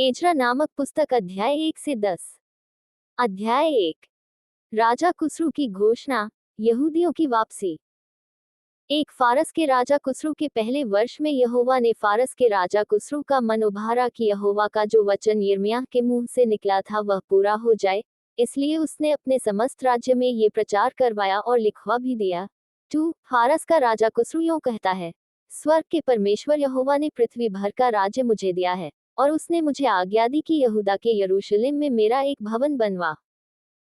Ezra नामक पुस्तक अध्याय 1 से 10। अध्याय 1। राजा खुसरू की घोषणा, यहूदियों की वापसी। एक फारस के राजा खुसरू के पहले वर्ष में यहोवा ने फारस के राजा खुसरू का मन उभारा कि यहोवा का जो वचन यिर्मयाह के मुंह से निकला था वह पूरा हो जाए, इसलिए उसने अपने समस्त राज्य में ये प्रचार करवाया और लिखवा भी दिया। 2 फारस का राजा खुसरू यूं कहता है, स्वर्ग के परमेश्वर यहोवा ने पृथ्वी भर का राज्य मुझे दिया है, और उसने मुझे आज्ञा दी कि यहूदा के यरूशलेम में मेरा एक भवन बनवा।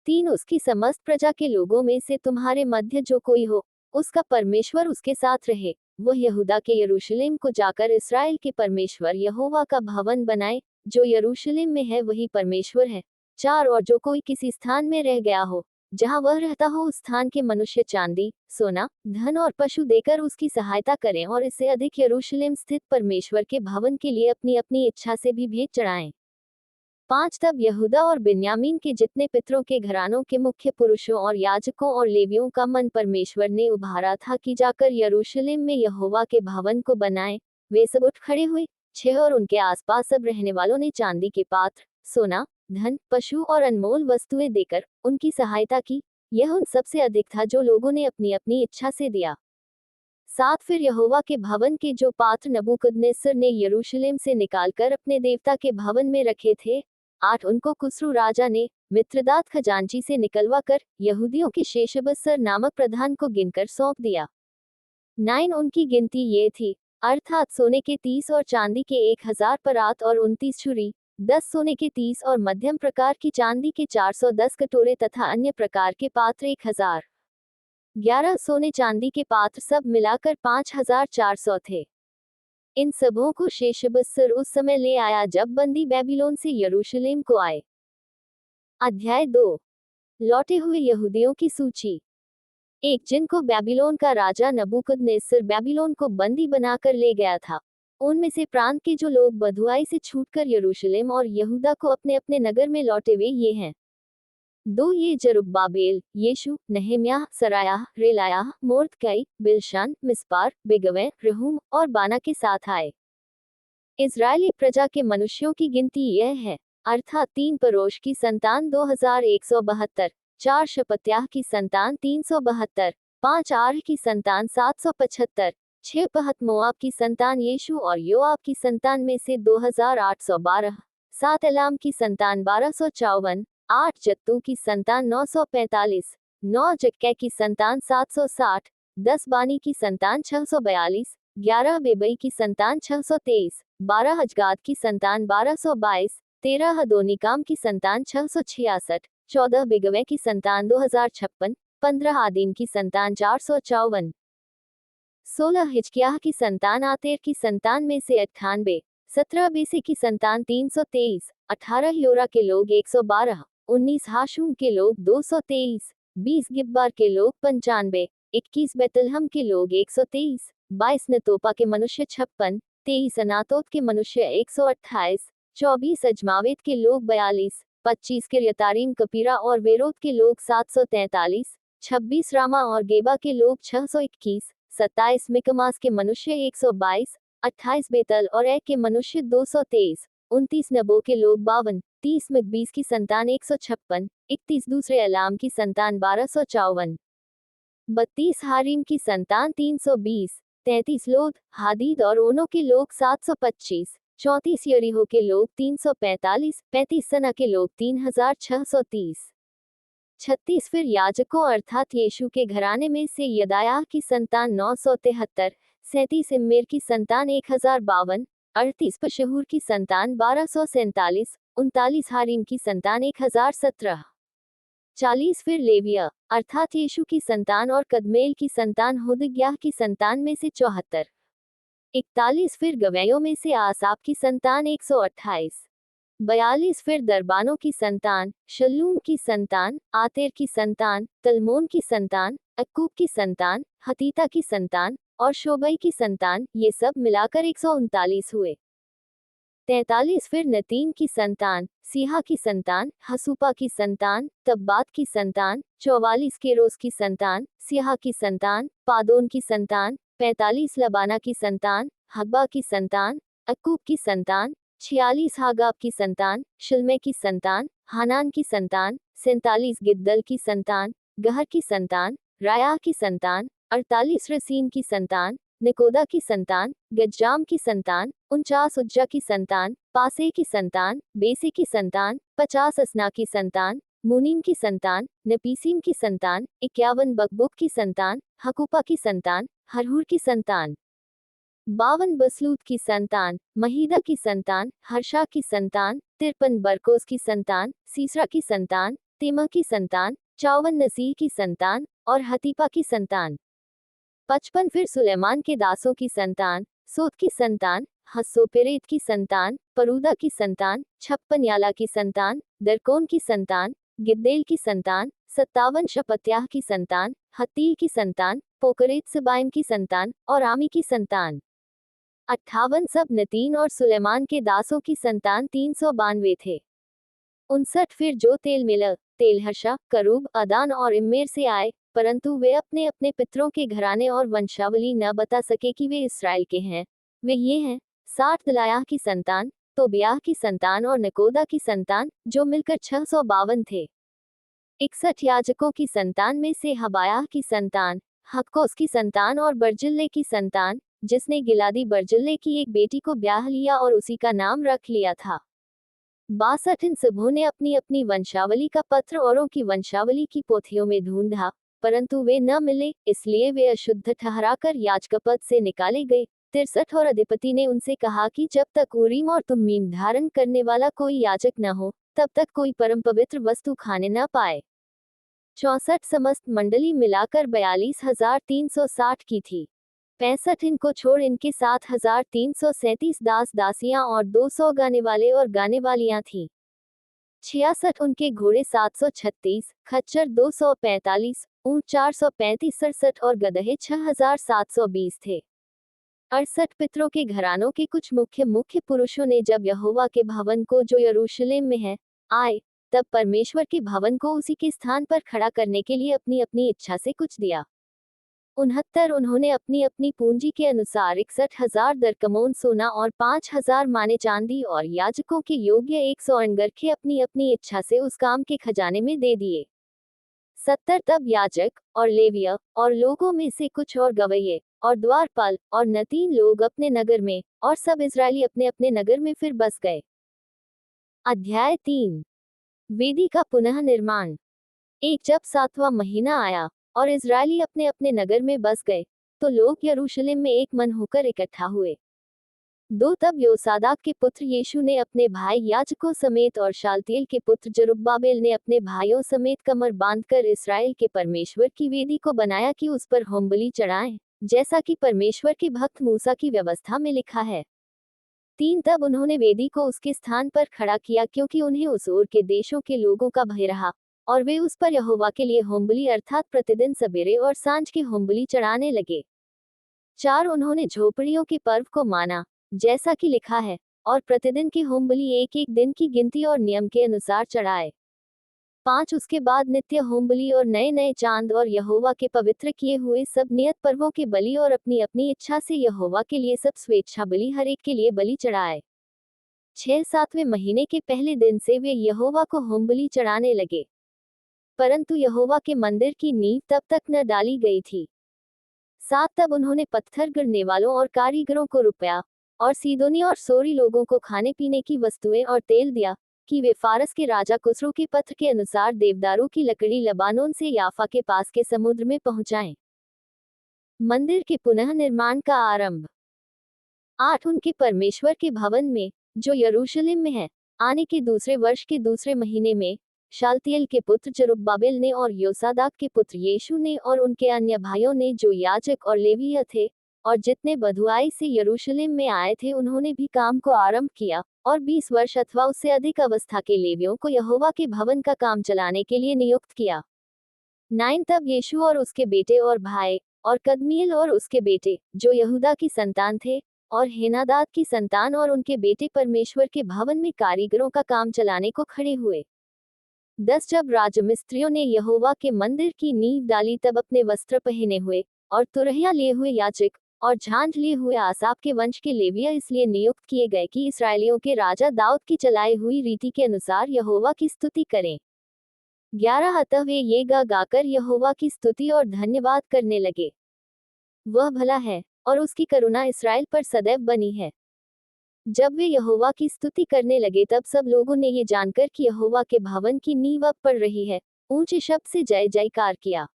3 उसकी समस्त प्रजा के लोगों में से तुम्हारे मध्य जो कोई हो, उसका परमेश्वर उसके साथ रहे, वह यहूदा के यरूशलेम को जाकर इस्राएल के परमेश्वर यहोवा का भवन बनाए, जो यरूशलेम में है वही परमेश्वर है। 4 और जो कोई किसी स्थान में रह गया हो, जहाँ वह रहता हो उस स्थान के मनुष्य चांदी, सोना, धन और पशु देकर उसकी सहायता करें और इससे अधिक यरूशलेम स्थित परमेश्वर के भवन के लिए अपनी अपनी इच्छा से भी भेंट चढ़ाएं। 5 तब यहूदा और बिन्यामीन के जितने पितरों के घरानों के मुख्य पुरुषों और याजकों और लेवियों का मन परमेश्वर ने उभारा था कि जाकर यरूशलेम में यहोवा के भवन को बनाएं, वे सब उठ खड़े हुए। 6 और उनके आसपास सब रहने वालों ने चांदी के पात्र, सोना, धन, पशु और अनमोल वस्तुएं देकर उनकी सहायता की। यह उन सबसे अधिक था जो लोगों ने अपनी अपनी इच्छा से दिया। 7 फिर यहोवा के भवन के जो पात्र नबूकदनेस्सर ने यरूशलेम से निकालकर अपने देवता के भवन में रखे थे, 8 उनको खुसरू राजा ने मित्रदात खजांची से निकलवा कर यहूदियों के शेशबस्सर नामक प्रधान को गिनकर सौंप दिया। 9 उनकी गिनती ये थी, अर्थात सोने के 30 और चांदी के 1000 परात और 29 छुरी, 10 सोने के 30 और मध्यम प्रकार की चांदी के 410 कटोरे तथा अन्य प्रकार के पात्र 1000। 11 सोने चांदी के पात्र सब मिलाकर 5400 थे। इन सबों को शेशबस्सर उस समय ले आया जब बंदी बेबीलोन से यरूशलेम को आए। अध्याय 2। लौटे हुए यहूदियों की सूची। 1 जिनको बेबीलोन का राजा नबूकदनेस्सर बेबीलोन को बंदी बनाकर ले गया था, उनमें से प्रांत के जो लोग बँधुआई से छूटकर यरूशलेम और यहूदा को अपने अपने नगर में लौटे वे ये हैं। 2 ये जरुब्बाबेल, येशू, नहम्याह, सरायाह, रेलायाह, मोर्दकै, बिलशान, मिस्पार, बिगवै, रहूम और बाना के साथ आए। इजरायली प्रजा के मनुष्यों की गिनती यह है, अर्थात 3 परोश की संतान 2172, 4 शपत्याह की संतान 372, 5 आर की संतान 775, 6 पहत मोआब की संतान येशू और योआब की संतान में से 2812, 7 एलाम की संतान 1254, 8 जत्तू की संतान 945, 9 जक्कै की संतान 760, 10 बानी की संतान 642, 11 बेबई की संतान 623, 12 हजगाद की संतान 1222, 13 हदोनिकाम की संतान 666, 14 बिगवै की संतान 2056, 15 आदीन की संतान 454, 16 हिजकियाह की संतान आतेर की संतान में से 98, 17 बेसे की संतान 323, 18 योरा के लोग 112, 19 हाशूम के लोग 223, 20 गिब्बार के लोग 95, 21 बेतलहम के लोग 123, 22 नतोपा के मनुष्य 56, 23 अनातोत के मनुष्य 128, 24 अजमावेत के लोग 42, 25 किर्यतारीम कपीरा और वेरोत के लोग 743, 26 रामा और गेबा के लोग 621, 27 मिकमास के मनुष्य 122, 28 बेतल और ए के मनुष्य 223, 29 नबो के लोग 52, 30 मकबीस की संतान 156, 31 दूसरे अलाम की संतान 1254, 32 हारिम की संतान 320, 33 लोद, हादीद और ओनो के लोग 725, 34 यरीहो के लोग 345, 35 सना के लोग 3630, 36 फिर याजकों अर्थात येशू के घराने में से यदायाह की संतान 973, 37 इम्मेर की संतान 1052, 38 पशहूर की संतान 1247, 39 हारिम की संतान 1017, 40 फिर लेविया अर्थात येशू की संतान और कदमेल की संतान हुदग्याह की संतान में से 74, 41 फिर गवैयों में से आसाप की संतान 128, 42 फिर दरबानों की संतान, शल्लूम की संतान, आतेर की संतान, तलमोन की संतान, अक्कूब की संतान, हतीता की संतान और शोबई की संतान, ये सब मिलाकर 139 हुए। 43 फिर नतीन की संतान, सीहा की संतान, हसूपा की संतान, तब्बात की संतान, 44 केरोस की संतान, सीहा की संतान, पादोन की संतान, 45 लबाना की संतान, हब्बा की संतान, अक्कूब की संतान, 46 हागाब की संतान, शिल्मै की संतान, हानान की संतान, 47 गिद्दल की संतान, गहर की संतान, रायाह की संतान, 48 रसीन की संतान, निकोदा की संतान, गज्जाम की संतान, 49 उज्जा की संतान, पासे की संतान, बेसे की संतान, 50 असना की संतान, मुनीम की संतान, नपीसीम की संतान, 51 बकबुक की संतान, हकूपा की संतान, हरहुर की संतान, 52 बसलूत की संतान, महीदा की संतान, हर्षा की संतान, 53 बरकोस की संतान, सीसरा की संतान, तेमा की संतान, 54 नसीह की संतान और हतीपा की संतान, 55 फिर सुलेमान के दासों की संतान, सोत की संतान, हस्सोपेरेत की संतान, परूदा की संतान, 56 याला की संतान, दरकोन की संतान, गिद्देल की संतान, 57 शपत्याह की संतान, हत्तील की संतान, पोकरेत सबाइम की संतान और आमी की संतान, 58 सब नतीन और सुलेमान के दासों की संतान 392 थे। 59 फिर जो तेल मिलर, तेलहर्षा, करूब, अदान और इम्मेर से आए, परंतु वे अपने अपने पितरों के घराने और वंशावली न बता सके कि वे इसराइल के हैं। वे ये हैं: 60 दलायाह की संतान, तोबियाह की संतान और नकोदा की संतान, जो मिलकर 652 थे। 61 याजकों की संतान में से हबायाह की संतान, हक्कोस की संतान और बर्जिल्ले की संतान, जिसने गिलादी बर्जिल्ले की एक बेटी को ब्याह लिया और उसी का नाम रख लिया था। 62 इन सबों ने अपनी अपनी वंशावली का पत्र औरों की वंशावली की पोथियों में ढूंढा, परंतु वे न मिले, इसलिए वे अशुद्ध ठहराकर याजकपद से निकाले गए। 63 और अधिपति ने उनसे कहा कि जब तक उरीम और तुम्मीम धारण करने वाला कोई याजक न हो, तब तक कोई परम पवित्र वस्तु खाने न पाए। 64 समस्त मंडली मिलाकर 42,360 की थी। 65 इनको छोड़ इनके 7,337 दास दासियां और 200 गाने वाले और गाने वालियां थीं। 66 उनके घोड़े 736, खच्चर 245, ऊंट 435, 67 और गदहे 6,720 थे। 68 पितरों के घरानों के कुछ मुख्य मुख्य पुरुषों ने जब यहोवा के भवन को जो यरूशलेम में है आए, तब परमेश्वर के भवन को उसी के स्थान पर खड़ा करने के लिए अपनी अपनी इच्छा से कुछ दिया। 69 उन्होंने अपनी अपनी पूंजी के अनुसार 61,000 दरकमोन सोना और 5,000 माने चांदी और याजकों के योग्य 100 अंगरखे अपनी अपनी इच्छा से उस काम के खजाने में दे दिए। 70 तब याजक और लेविया और लोगों में से कुछ और गवैये और द्वारपाल और नतीन लोग अपने नगर में और सब इजरायली अपने अपने नगर में फिर बस गए। अध्याय 3 वेदी का पुनः निर्माण। जब 7वां महीना आया और इजरायली अपने अपने नगर में बस गए, तो लोग यरूशलेम में एक मन होकर इकट्ठा हुए। 2 तब योसादाक के पुत्र यीशु ने अपने भाई याजकों समेत और शालतिएल के पुत्र जरुब्बाबेल ने अपने भाइयों समेत कमर बांधकर इसराइल के परमेश्वर की वेदी को बनाया कि उस पर होमबलि चढ़ाएं, जैसा कि परमेश्वर के भक्त मूसा की व्यवस्था में लिखा है। 3 तब उन्होंने वेदी को उसके स्थान पर खड़ा किया, क्योंकि उन्हें उस ओर के देशों के लोगों का भय रहा, और वे उस पर यहोवा के लिए होमबलि अर्थात प्रतिदिन सवेरे और सांझ के होमबलि चढ़ाने लगे। 4 उन्होंने झोपड़ियों के पर्व को माना, जैसा कि लिखा है, और प्रतिदिन के होमबलि एक एक दिन की गिनती और नियम के अनुसार चढ़ाए। 5 उसके बाद नित्य होमबलि और नए नए चांद और यहोवा के पवित्र किए हुए सब नियत पर्वों के बलि और अपनी अपनी इच्छा से यहोवा के लिए सब स्वेच्छा बलि हर एक के लिए बलि चढ़ाए। 6-7वें महीने के पहले दिन से वे यहोवा को होमबलि चढ़ाने लगे, परंतु यहोवा के मंदिर की नींव तब तक न डाली गई थी। 7 तब उन्होंने पत्थर गढ़ने वालों और कारीगरों को रुपया और सीदोनी और सोरी लोगों को खाने पीने की वस्तुएं और तेल दिया, कि वे फारस के राजा कुसरू के पत्र के अनुसार देवदारों की लकड़ी लबानोन से याफा के पास के समुद्र में पहुंचाएं। मंदिर के पुनः निर्माण का आरंभ। 8 उनके परमेश्वर के भवन में, जो यरूशलेम में है, आने के दूसरे वर्ष के दूसरे महीने में, शालतिएल के पुत्र जरुब्बाबेल ने और योसादाक के पुत्र यीशु ने और उनके अन्य भाइयों ने जो याजक और लेवीय थे, और जितने बधुआई से यरूशलेम में आए थे, उन्होंने भी काम को आरंभ किया, और 20 वर्ष अथवा उससे अधिक अवस्था के लेवियों को यहोवा के भवन का काम चलाने के लिए नियुक्त किया। 9 तब यीशु और उसके बेटे और भाई, और कदमीएल और उसके बेटे, जो यहूदा की संतान थे, और हेनादाद की संतान और उनके बेटे परमेश्वर के भवन में कारीगरों का काम चलाने को खड़े हुए। 10 जब राजमिस्त्रियों ने यहोवा के मंदिर की नींव डाली, तब अपने वस्त्र पहने हुए और तुरहिया लिए हुए याजक और झांझ लिए हुए आसाप के वंश के लेविया इसलिए नियुक्त किए गए कि इस्राएलियों के राजा दाऊद की चलाई हुई रीति के अनुसार यहोवा की स्तुति करें। 11 अतः वे ये गा गाकर यहोवा की स्तुति और धन्यवाद करने लगे। वह भला है और उसकी करुणा इस्राएल पर सदैव बनी है। जब वे यहोवा की स्तुति करने लगे तब सब लोगों ने ये जानकर कि यहोवा के भवन की नींव अब पड़ रही है, ऊंचे शब्द से जय जयकार किया।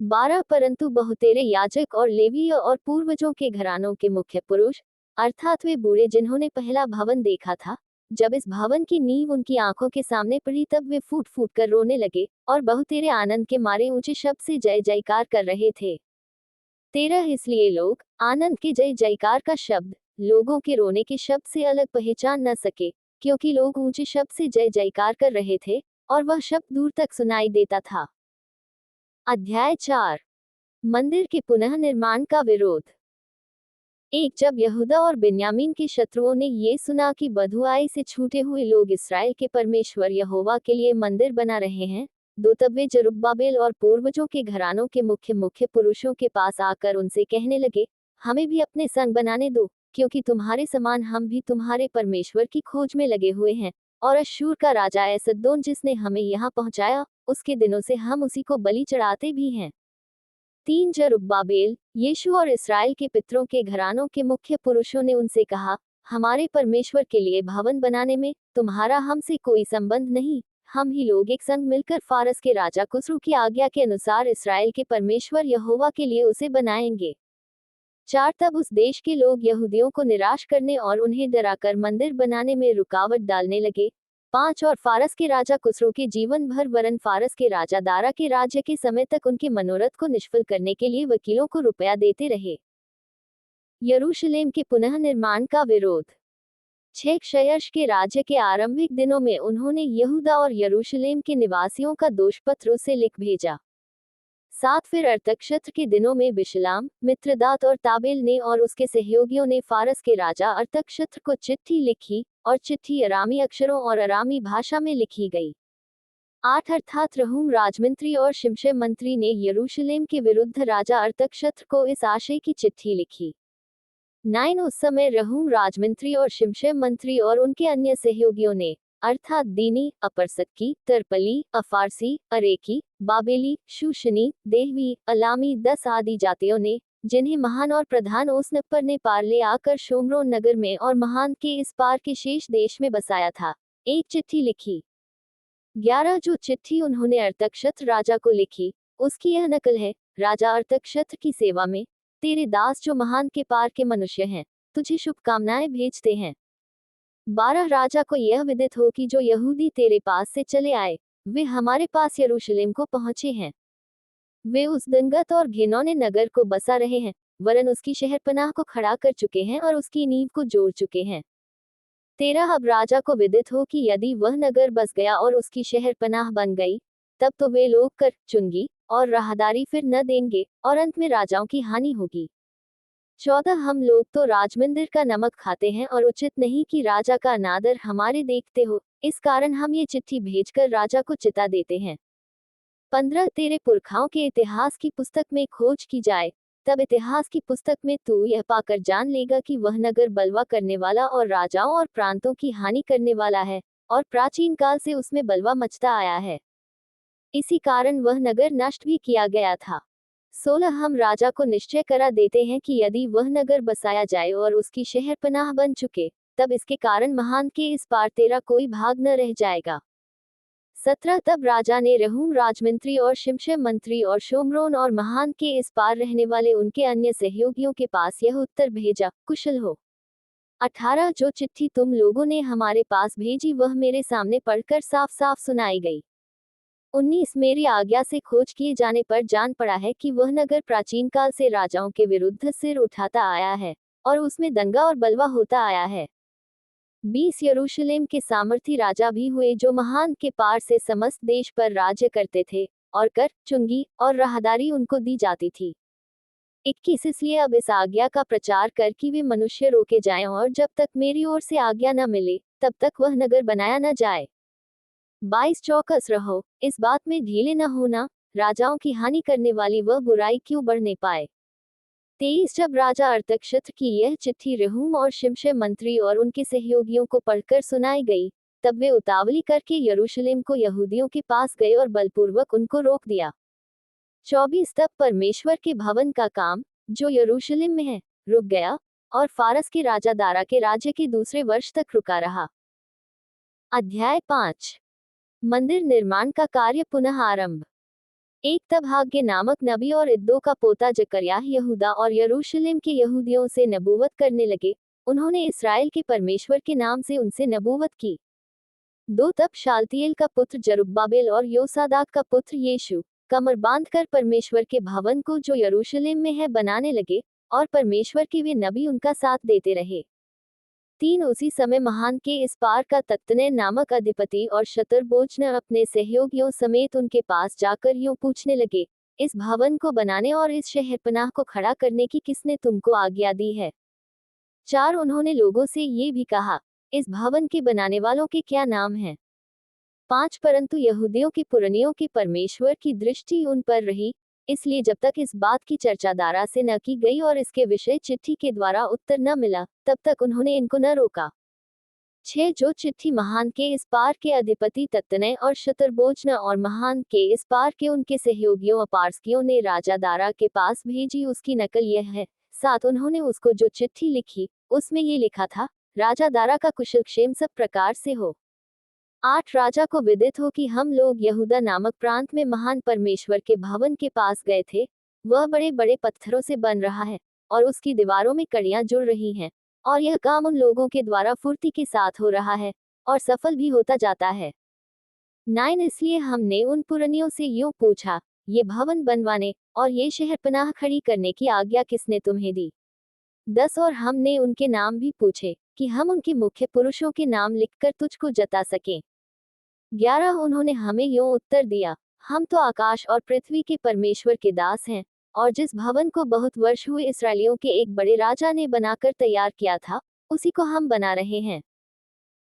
12 परंतु बहुतेरे याजक और लेवीय और पूर्वजों के घरानों के मुख्य पुरुष, अर्थात वे बूढ़े जिन्होंने पहला भवन देखा था, जब इस भवन की नींव उनकी आंखों के सामने पड़ी तब वे फूट फूट कर रोने लगे और बहुतेरे आनंद के मारे ऊंचे शब्द से जय जयकार कर रहे थे। 13 इसलिए लोग आनंद के जय जयकार का शब्द लोगों के रोने के शब्द से अलग पहचान न सके, क्योंकि लोग ऊंचे शब्द से जय जयकार कर रहे थे और वह शब्द दूर तक सुनाई देता था। अध्याय 4 मंदिर के पुनः निर्माण का विरोध। जब यहूदा और बिन्यामीन के शत्रुओं ने ये सुना कि बधुआई से छूटे हुए लोग इस्राएल के परमेश्वर यहोवा के लिए मंदिर बना रहे हैं, तब वे जरुब्बाबेल और पूर्वजों के घरानों के मुख्य पुरुषों के पास आकर उनसे कहने लगे, हमें भी अपने संग बनाने दो, क्योंकि तुम्हारे समान हम भी तुम्हारे परमेश्वर की खोज में लगे हुए हैं, और अश्शूर का राजा एसद्दोन जिसने हमें यहाँ पहुंचाया, उसके दिनों से हम उसी को बलि चढ़ाते भी हैं। 3 जरुब्बाबेल, यीशु और इस्राएल के पितरों के घरानों के मुख्य पुरुषों ने उनसे कहा, हमारे परमेश्वर के लिए भवन बनाने में तुम्हारा हमसे कोई संबंध नहीं, हम ही लोग एक संग मिलकर फारस के राजा कुस्रू की आज्ञा के अनुसार इस्राएल के परमेश्वर यहोवा के लिए उसे बनाएंगे। 4 तब उस देश के लोग यहूदियों को निराश करने और उन्हें डराकर मंदिर बनाने में रुकावट डालने लगे। 5 और फारस के राजा कुस्रू के जीवन भर वरन फारस के राजा दारा के राज्य के समय तक उनके मनोरथ को निष्फल करने के लिए वकीलों को रुपया देते रहे। यरूशलेम के पुनः निर्माण का विरोध। 6 क्षयर्ष के राज्य के आरंभिक दिनों में उन्होंने यहूदा और यरूशलेम के निवासियों का दोषपत्र उसे लिख भेजा। 7 फिर अर्थक्षेत्र के दिनों में बिशलाम, मित्रदात और ताबेल ने और उसके सहयोगियों ने फारस के राजा अर्थक्षेत्र को चिट्ठी लिखी, और चिट्ठी अरामी अक्षरों और अरामी भाषा में लिखी गई। 8 अर्थात रहूम राजमंत्री और शिमशे मंत्री ने यरूशलेम के विरुद्ध राजा अर्थक्षेत्र को इस आशय की चिट्ठी लिखी। 9 उस समय रहूम राजमंत्री और शिमशे मंत्री और उनके अन्य सहयोगियों ने, अर्थात दीनी, अपरसक्की, तरपली, अफारसी, अरेकी, बाबेली, शूशनी, देहवी, अलामी 10 आदि जातियों ने, जिन्हें महान और प्रधान ओसनप्पर ने पार ले आकर शोमरोन नगर में और महान के इस पार के शेष देश में बसाया था, एक चिट्ठी लिखी। 11 जो चिट्ठी उन्होंने अर्थक्षेत्र राजा को लिखी, उसकी यह नकल है, राजा अर्थक्षेत्र की सेवा में तेरे दास जो महान के पार के मनुष्य हैं, तुझे शुभकामनाएं भेजते हैं। 12 राजा को यह विदित हो कि जो यहूदी तेरे पास से चले आए, वे हमारे पास यरूशलेम को पहुंचे हैं। वे उस दंगत और घिनौने नगर को बसा रहे हैं, वरन उसकी शहरपनाह को खड़ा कर चुके हैं और उसकी नींव को जोड़ चुके हैं। 13 अब राजा को विदित हो कि यदि वह नगर बस गया और उसकी शहरपनाह बन गई, तब तो वे लोग कर, चुंगी और राहदारी फिर न देंगे, और अंत में राजाओं की हानि होगी। 14 हम लोग तो राजमंदिर का नमक खाते हैं और उचित नहीं कि राजा का अनादर हमारे देखते हो, इस कारण हम ये चिट्ठी भेजकर राजा को चिता देते हैं। 15 तेरे पुरखाओं के इतिहास की पुस्तक में खोज की जाए, तब इतिहास की पुस्तक में तू यह पाकर जान लेगा कि वह नगर बलवा करने वाला और राजाओं और प्रांतों की हानि करने वाला है, और प्राचीन काल से उसमें बलवा मचता आया है। इसी कारण वह नगर नष्ट भी किया गया था। 16 हम राजा को निश्चय करा देते हैं कि यदि वह नगर बसाया जाए और उसकी शहरपनाह बन चुके, तब इसके कारण महान के इस पार तेरा कोई भाग न रह जाएगा। 17 तब राजा ने रहूम राजमंत्री और शिमशे मंत्री और शोमरोन और महान के इस पार रहने वाले उनके अन्य सहयोगियों के पास यह उत्तर भेजा, कुशल हो। 18 जो चिट्ठी तुम लोगों ने हमारे पास भेजी वह मेरे सामने पढ़कर साफ साफ सुनाई गई। 19 मेरी आज्ञा से खोज किए जाने पर जान पड़ा है कि वह नगर प्राचीन काल से राजाओं के विरुद्ध सिर उठाता आया है, और उसमें दंगा और बलवा होता आया है। 20 यरूशलेम के सामर्थी राजा भी हुए जो महान के पार से समस्त देश पर राज्य करते थे, और कर, चुंगी और राहदारी उनको दी जाती थी। 21 इसलिए अब इस आज्ञा का प्रचार कर कि वे मनुष्य रोके जाएं और जब तक मेरी ओर से आज्ञा न मिले, तब तक वह नगर बनाया न जाए। 22 चौकस रहो, इस बात में ढीले न होना, राजाओं की हानि करने वाली वह बुराई क्यों बढ़ने पाए। 23 जब राजा अर्तक्षत्र की यह चिट्ठी रहूम और शिमशे मंत्री और उनके सहयोगियों को पढ़कर सुनाई गई, तब वे उतावली करके यरूशलेम को यहूदियों के पास गए और बलपूर्वक उनको रोक दिया। 24 तब परमेश्वर के भवन का काम, जो यरूशलेम में है, रुक गया और फारस के राजा दारा के राज्य के दूसरे वर्ष तक रुका रहा। अध्याय 5। मंदिर निर्माण का कार्य पुनः आरंभ। एक तब हाग्गे नामक नबी और इद्दो का पोता जकर्याह यहूदा और यरूशलेम के यहूदियों से नबूवत करने लगे। उन्होंने इस्राएल के परमेश्वर के नाम से उनसे नबूवत की। 2 तब शालतिएल का पुत्र जरुब्बाबेल और योसादाक का पुत्र यीशु कमर बांधकर परमेश्वर के भवन को जो यरूशलेम में है बनाने लगे, और परमेश्वर के वे नबी उनका साथ देते रहे। 3 उसी समय महान के इस पार का तत्तनै नामक अधिपति और शतरबोझन अपने सहयोगियों समेत उनके पास जाकर यूं पूछने लगे, इस भवन को बनाने और इस शहरपनाह को खड़ा करने की किसने तुमको आज्ञा दी है? 4 उन्होंने लोगों से ये भी कहा, इस भवन के बनाने वालों के क्या नाम हैं? 5 परंतु यहूदियों के पुरनियों के परमेश्वर की दृष्टि उन पर रही, इसलिए जब तक इस बात की चर्चा दारा से न की गई और इसके विषय चिट्ठी के द्वारा उत्तर न मिला, तब तक उन्होंने इनको न रोका। 6 जो चिट्ठी महान के इस पार के अधिपति तत्तनै और शतरबोझन और महान के इस पार के उनके सहयोगियों अपारस्कियों ने राजा दारा के पास भेजी, उसकी नकल यह है। 7 उन्होंने उसको जो चिट्ठी लिखी, उसमें ये लिखा था, राजा दारा का कुशल क्षेम सब प्रकार से हो। 8 राजा को विदित हो कि हम लोग यहूदा नामक प्रांत में महान परमेश्वर के भवन के पास गए थे। वह बड़े बड़े पत्थरों से बन रहा है और उसकी दीवारों में कड़ियां जुड़ रही हैं, और यह काम उन लोगों के द्वारा फुर्ती के साथ हो रहा है और सफल भी होता जाता है। 9 इसलिए हमने उन पुरनियों से यूं पूछा, ये भवन बनवाने और ये शहरपनाह खड़ी करने की आज्ञा किसने तुम्हें दी? 10 और हमने उनके नाम भी पूछे कि हम उनके मुख्य पुरुषों के नाम लिखकर तुझको जता सकें। 11 उन्होंने हमें यूं उत्तर दिया, हम तो आकाश और पृथ्वी के परमेश्वर के दास हैं, और जिस भवन को बहुत वर्ष हुए इसराइलियों के एक बड़े राजा ने बनाकर तैयार किया था, उसी को हम बना रहे हैं।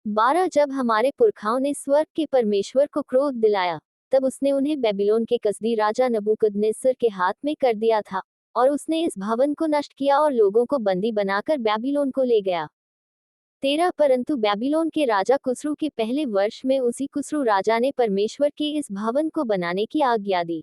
12 जब हमारे पुरखाओं ने स्वर्ग के परमेश्वर को क्रोध दिलाया, तब उसने उन्हें बेबीलोन के कसदी राजा नबूकदनेस्सर के हाथ में कर दिया था, और उसने इस भवन को नष्ट किया और लोगों को बंदी बनाकर बेबीलोन को ले गया। 13 परंतु बेबीलोन के राजा कुस्रू के पहले वर्ष में उसी कुस्रू राजा ने परमेश्वर के इस भवन को बनाने की आज्ञा दी।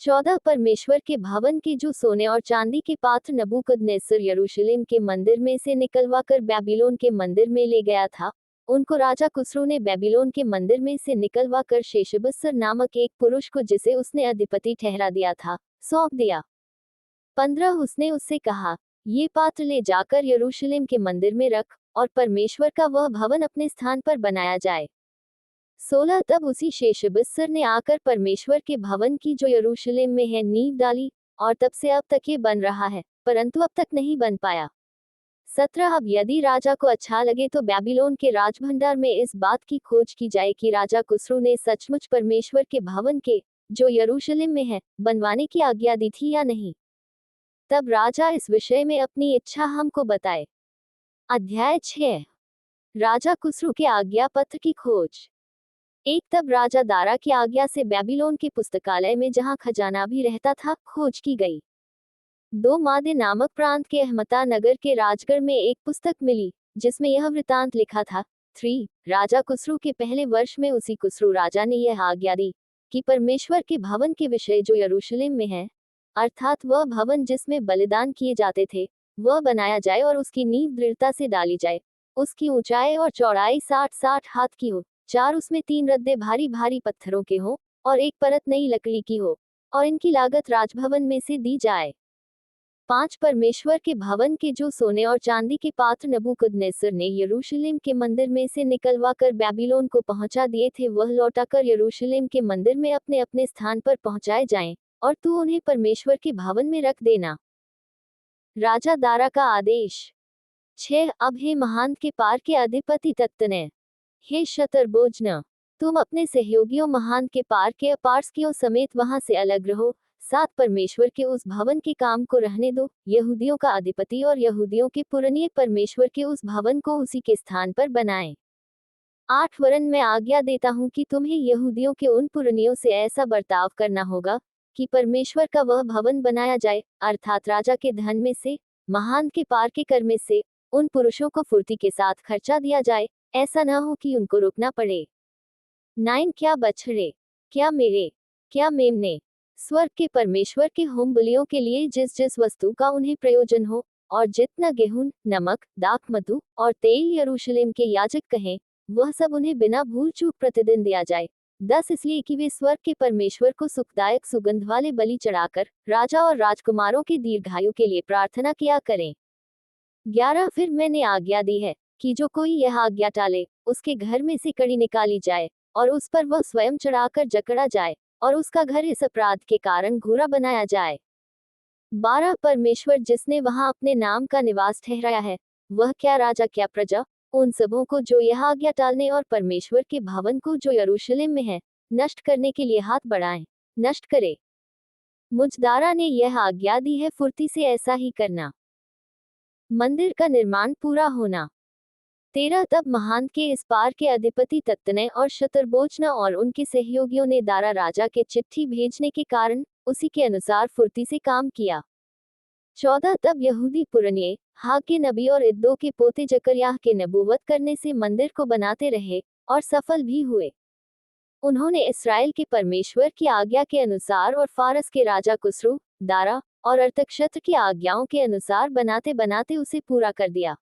14 परमेश्वर के भवन के जो सोने और चांदी के पात्र नबूकदनेस्सर यरूशलेम के मंदिर में से निकलवाकर बेबीलोन के मंदिर में ले गया था, उनको राजा कुस्रू ने बेबीलोन के मंदिर में से निकलवाकर शेशबस्सर नामक एक पुरुष को, जिसे उसने अधिपति ठहरा दिया था, सौंप दिया। 15 उसने उससे कहा, ये पात्र ले जाकर यरूशलेम के मंदिर में रख, और परमेश्वर का वह भवन अपने स्थान पर बनाया जाए। 16 तब उसी शेशबस्सर ने आकर परमेश्वर के भवन की जो यरूशलेम में है नींव डाली, और तब से अब तक ये बन रहा है, परंतु अब तक नहीं बन पाया। 17 अब यदि राजा को अच्छा लगे तो बेबीलोन के राजभंडार में इस बात की खोज की जाए कि राजा कुस्रू ने सचमुच परमेश्वर के भवन के, जो यरूशलेम में है, बनवाने की आज्ञा दी थी या नहीं। तब राजा इस विषय में अपनी इच्छा हमको बताए। अध्याय 6। राजा कुस्रू के आज्ञा पत्र की खोज। एक तब राजा दारा की आज्ञा से बेबीलोन के पुस्तकालय में, जहां खजाना भी रहता था, खोज की गई। 2 मादे नामक प्रांत के अहमता नगर के राजगढ़ में एक पुस्तक मिली, जिसमें यह वृतांत लिखा था। 3 राजा कुस्रू के पहले वर्ष में उसी कुस्रू राजा ने यह आज्ञा दी कि परमेश्वर के भवन के विषय जो यरूशलेम में है, अर्थात वह भवन जिसमें बलिदान किए जाते थे, वह बनाया जाए और उसकी नींव दृढ़ता से डाली जाए। उसकी ऊंचाई और चौड़ाई 60-60 हाथ की हो, 4 उसमें 3 रद्दे भारी भारी पत्थरों के हो, और एक परत नई लकड़ी की हो, और इनकी लागत राजभवन में से दी जाए। 5 परमेश्वर के भवन के जो सोने और चांदी के पात्र नबूकदनेस्सर ने यरूशलेम के मंदिर में से निकलवाकर बेबीलोन को पहुंचा दिए थे, वह लौटाकर यरूशलेम के मंदिर में अपने अपने स्थान पर पहुंचाए जाएं, और तू उन्हें परमेश्वर के भवन में रख देना। राजा दारा का आदेश। 6 अब हे महान के पार के अधिपति तत्तनै, हे शतरबोझन, तुम अपने सहयोगियों महान के पार के अपारस्कियों समेत वहां से अलग रहो। 7 परमेश्वर के उस भवन के काम को रहने दो। यहूदियों का अधिपति और यहूदियों के पुरनिये परमेश्वर के उस भवन को उसी के स्थान पर बनाएं। 8 वरन मैं आज्ञा देता हूं कि तुम्हें यहूदियों के उन पुरनियों से ऐसा बर्ताव करना होगा कि परमेश्वर का वह भवन बनाया जाए, अर्थात राजा के धन में से, महान के पार के कर में से उन पुरुषों को फुर्ती के साथ खर्चा दिया जाए, ऐसा न हो कि उनको रुकना पड़े। 9 क्या बछड़े, क्या मेरे, क्या मेमने, स्वर्ग के परमेश्वर के होम बलियों के लिए जिस जिस वस्तु का उन्हें प्रयोजन हो, और जितना गेहूं, नमक, दाख, मधु और तेल यरूशलेम के याजक कहें, वह सब उन्हें बिना भूल चूक प्रतिदिन दिया जाए। 10 इसलिए कि वे स्वर्ग के परमेश्वर को सुखदायक सुगंध वाले बलि चढ़ाकर राजा और राजकुमारों की दीर्घायु के लिए प्रार्थना किया करें। 11 फिर मैंने आज्ञा दी है कि जो कोई यह आज्ञा टाले, उसके घर में से कड़ी निकाली जाए और उस पर वह स्वयं चढ़ाकर जकड़ा जाए और उसका घर इस अपराध के कारण घूरा बनाया जाए। 12 परमेश्वर जिसने वहां अपने नाम का निवास ठहराया है, वह क्या राजा क्या प्रजा, उन सबों को जो यह आज्ञा टालने और परमेश्वर के भवन को जो यरूशलेम में है नष्ट करने के लिए हाथ बढ़ाएं, नष्ट करे। मुझदारा ने यह आज्ञा दी है फुर्ती से ऐसा ही करना। मंदिर का निर्माण पूरा होना। 13 तब महान के इस पार के अधिपति तत्तनै और शतरबोजना और उनके सहयोगियों ने दारा राजा के चिट्ठी भेजने के कारण उसी के अनुसार फुर्ती से काम किया। 14 तब यहूदी पुरनिये हा के नबी और इद्दो के पोते जकरयाह के नबूवत करने से मंदिर को बनाते रहे और सफल भी हुए। उन्होंने इस्राएल के परमेश्वर की आज्ञा के अनुसार और फारस के राजा कुस्रू, दारा और अर्तक्षत्र की आज्ञाओं के अनुसार बनाते बनाते उसे पूरा कर दिया।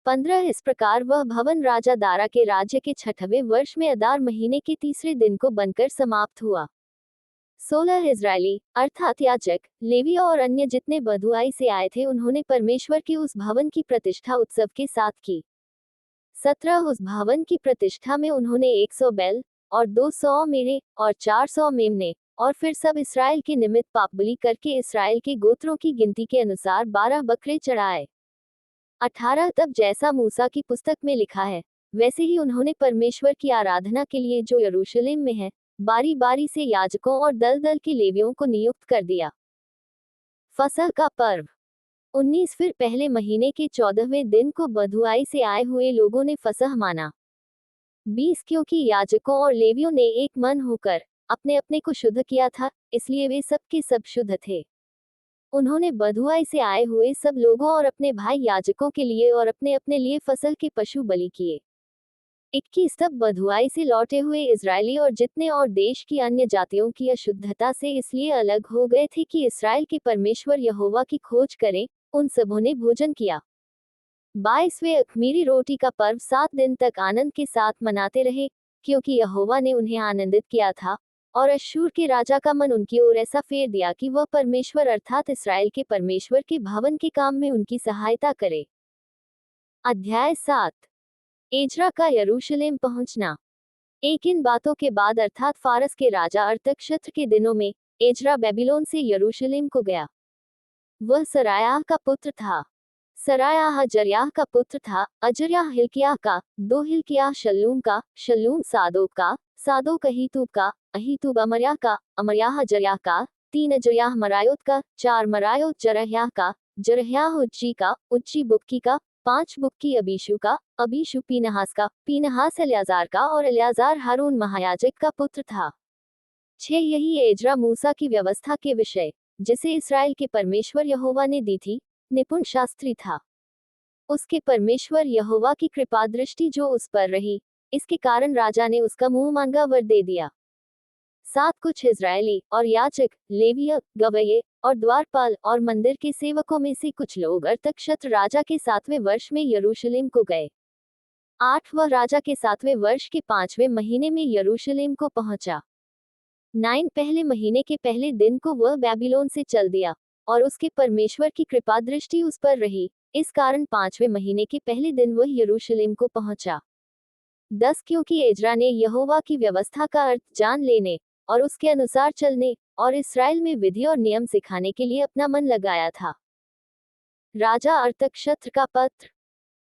15 इस प्रकार वह भवन राजा दारा के राज्य के 6वें वर्ष में अदार महीने के तीसरे दिन को बनकर समाप्त हुआ। 16 इजरायली अर्थात याजक, लेवी और अन्य जितने बधुआई से आए थे उन्होंने परमेश्वर के उस भवन की प्रतिष्ठा उत्सव के साथ की। 17 उस भवन की प्रतिष्ठा में उन्होंने 100 बैल और 200 मेढ़े और 400 मेमने और फिर सब इसराइल के निमित्त पापबलि करके इसराइल के गोत्रों की गिनती के अनुसार 12 बकरे चढ़ाए। 18 तब जैसा मूसा की पुस्तक में लिखा है, वैसे ही उन्होंने परमेश्वर की आराधना के लिए जो यरूशलेम में है, बारी बारी से याजकों और दल दल के लेवियों को नियुक्त कर दिया। फसह का पर्व। 19 फिर पहले महीने के 14वें दिन को बधुआई से आए हुए लोगों ने फसह माना। 20 क्योंकि याजकों और लेवियों ने एक मन होकर अपने अपने को शुद्ध किया था, इसलिए वे सब के सब शुद्ध थे। उन्होंने बधुआई से आए हुए सब लोगों और अपने भाई याजकों के लिए और अपने अपने लिए फसह के पशु बलि किए। 21 तब बधुआई से लौटे हुए इजरायली और जितने और देश की अन्य जातियों की अशुद्धता से इसलिए अलग हो गए थे कि इसराइल के परमेश्वर यहोवा की खोज करें, उन सबों ने भोजन किया। 22वें अख़मीरी रोटी का पर्व 7 दिन तक आनंद के साथ मनाते रहे, क्योंकि यहोवा ने उन्हें आनंदित किया था और अश्शूर के राजा का मन उनकी ओर ऐसा फेर दिया कि वह परमेश्वर अर्थात इसराइल के परमेश्वर के भवन के काम में उनकी सहायता करे। अध्याय 7 एजरा का यरूशलेम पहुंचना। एक इन बातों के बाद अर्थात फारस के राजा अर्तक्षत्र के दिनों में एजरा बेबीलोन से यरूशलेम को गया। वह सरायाह का पुत्र था। सरायाह अजर्याह का पुत्र था, अजर्याह हिल्कियाह का, 2 हिल्कियाह शल्लूम का, शल्लूम सादोक का, सादोक अहीतूब का, अहीतूब अमर्याह का, अमर्याह अजर्याह का, 3 अजर्याह मरायोत का, 4 मरायोत जरह्याह का, जरह्याह उज्जी का, उज्जी बुक्की का, 5 बुक्की अबीशू का, अबीशू पीनहास का, पीनहास एल्याजार का और एल्याजार हारून महायाजक का पुत्र था। 6 यही एजरा मूसा की व्यवस्था के विषय, जिसे इसराइल के परमेश्वर यहोवा ने दी थी, निपुण शास्त्री था। उसके परमेश्वर यहोवा की कृपा दृष्टि जो उस पर रही, इसके कारण राजा ने उसका मुंह मांगा वर दे दिया। 7 कुछ इजरायली और याजक, लेवीय, गवये और द्वारपाल और मंदिर के सेवकों में से कुछ लोग अर्तक्षत्र राजा के 7वें वर्ष में यरूशलेम को गए। 8 वह राजा के 7वें वर्ष के 5वें महीने में यरूशलेम को पहुंचा। 9 पहले महीने के पहले दिन को वह बेबीलोन से चल दिया और उसके परमेश्वर की कृपा दृष्टि उस पर रही, इस कारण 5वें महीने के पहले दिन वह यरूशलेम को पहुंचा। 10 क्योंकि एजरा ने यहोवा की व्यवस्था का अर्थ जान लेने और उसके अनुसार चलने और इसराइल में विधि और नियम सिखाने के लिए अपना मन लगाया था। राजा अर्तक्षत्र का पत्र।